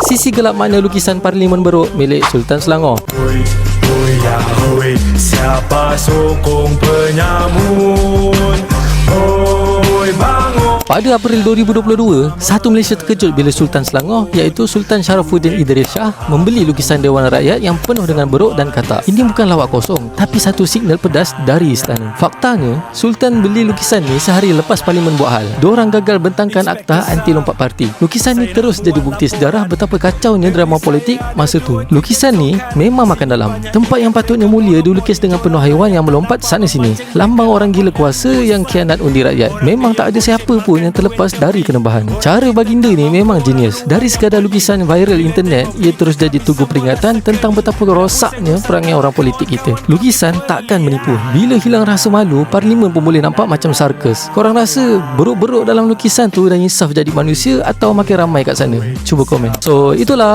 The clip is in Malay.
Sisi gelap makna lukisan Parlimen Beruk milik Sultan Selangor. Siapa sokong penyamun? Bangun. Pada April 2022, satu Malaysia terkejut bila Sultan Selangor iaitu Sultan Sharafuddin Idris Shah membeli lukisan Dewan Rakyat yang penuh dengan beruk dan katak. Ini bukan lawak kosong, tapi satu signal pedas dari istana. Faktanya, Sultan beli lukisan ni sehari lepas Parlimen buat hal. Diorang gagal bentangkan akta anti lompat parti. Lukisan ni terus jadi bukti sejarah betapa kacaunya drama politik masa tu. Lukisan ni memang makan dalam. Tempat yang patutnya mulia dilukis dengan penuh haiwan yang melompat sana sini. Lambang orang gila kuasa yang khianat undi rakyat. Memang tak ada siapa pun yang terlepas dari kenebahan. Cara baginda ni memang genius. Dari sekadar lukisan viral internet, ia terus jadi tugu peringatan tentang betapa rosaknya perangai orang politik kita. Lukisan takkan menipu. Bila hilang rasa malu, Parlimen pun boleh nampak macam sarkas. Korang rasa beruk-beruk dalam lukisan tu dah insaf jadi manusia atau makin ramai kat sana? Cuba komen. So, itulah